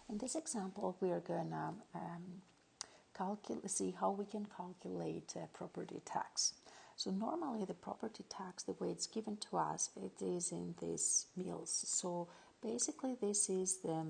In this example, we are going to see how we can calculate property tax. So normally the property tax, the way it's given to us, it is in these meals. So basically this is the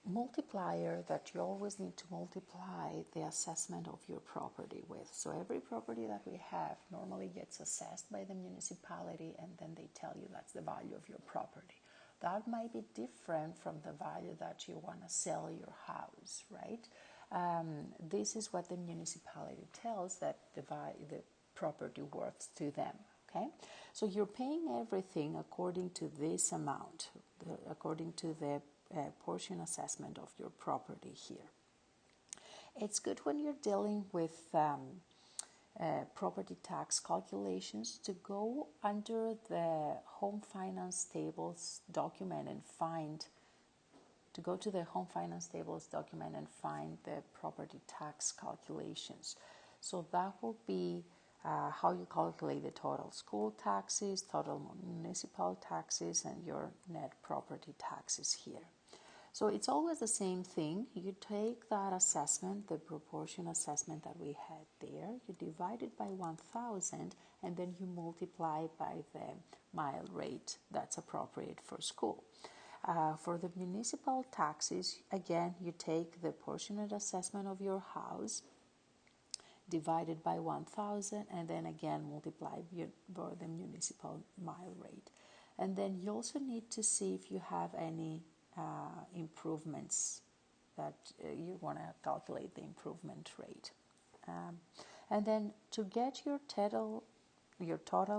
multiplier that you always need to multiply the assessment of your property with. So every property that we have normally gets assessed by the municipality, and then they tell you that's the value of your property. That might be different from the value that you want to sell your house, right? This is what the municipality tells that the property worth to them. Okay, so you're paying everything according to this amount, according to the portion assessment of your property here. It's good when you're dealing with property tax calculations to go under the home finance tables document and go to the home finance tables document and find the property tax calculations. So that will be how you calculate the total school taxes, total municipal taxes, and your net property taxes here. So it's always the same thing. You take that assessment, the proportion assessment that we had there, you divide it by 1,000, and then you multiply by the mile rate that's appropriate for school. For the municipal taxes, again, you take the proportionate assessment of your house, divided by 1,000, and then again multiply by the municipal mile rate. And then you also need to see if you have any improvements that you want to calculate the improvement rate. And then to get your total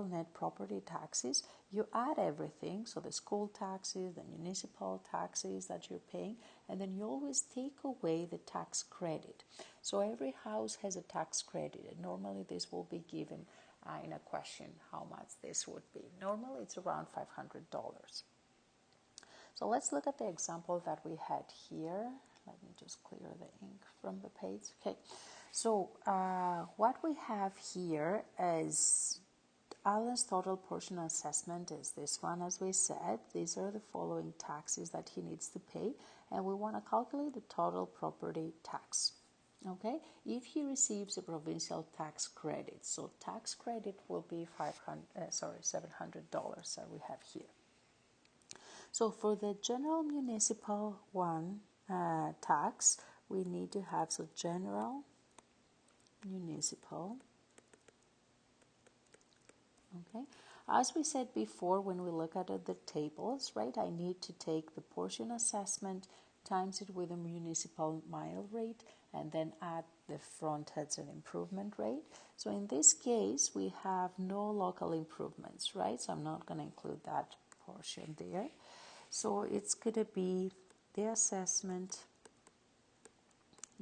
net property taxes, you add everything, so the school taxes, the municipal taxes that you're paying, and then you always take away the tax credit. So every house has a tax credit, and normally this will be given in a question how much this would be. Normally it's around $500. So let's look at the example that we had here. Let me just clear the ink from the page. Okay, so what we have here is Alan's total portion assessment is this one, as we said. These are the following taxes that he needs to pay, and we want to calculate the total property tax. Okay, if he receives a provincial tax credit, so tax credit will be $700 that we have here. So for the general municipal tax, we need to have, so general municipal. Okay, as we said before, when we look at the tables, right, I need to take the portion assessment, times it with the municipal mile rate, and then add the front heads and improvement rate. So in this case, we have no local improvements, right? So I'm not going to include that portion there. So it's going to be the assessment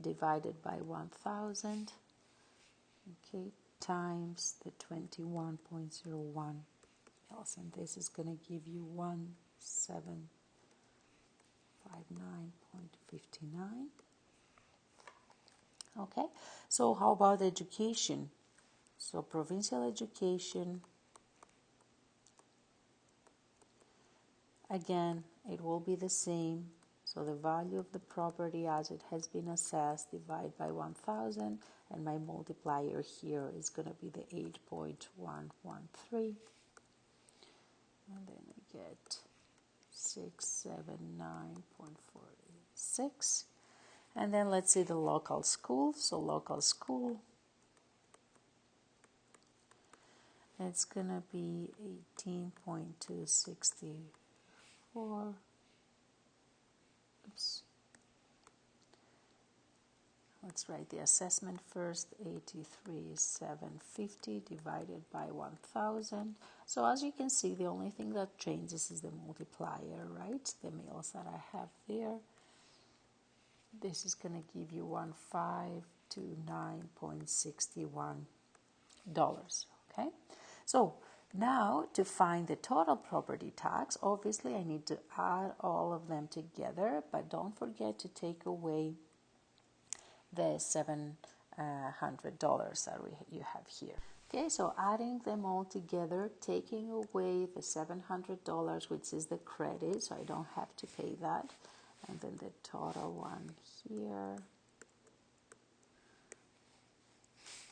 divided by 1,000, okay, times the 21.01 mils, and this is going to give you 1759.59. Okay, so how about education? So provincial education, again, it will be the same. So the value of the property as it has been assessed, divide by 1,000, and my multiplier here is going to be the 8.113. And then I get 679.46. And then let's see the local school. So local school, it's going to be 18.264. Oops. Let's write the assessment first. 83,750 divided by 1,000. So as you can see, the only thing that changes is the multiplier, right? The meals that I have there. This is going to give you $1,529.61. Okay, so now to find the total property tax, obviously I need to add all of them together, but don't forget to take away the $700 that you have here. Okay, so adding them all together, taking away the $700, which is the credit, so I don't have to pay that, And then the total one here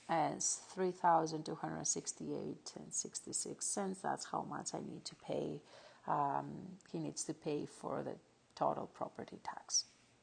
as 3,268.66. That's how much I need to pay. He needs to pay for the total property tax.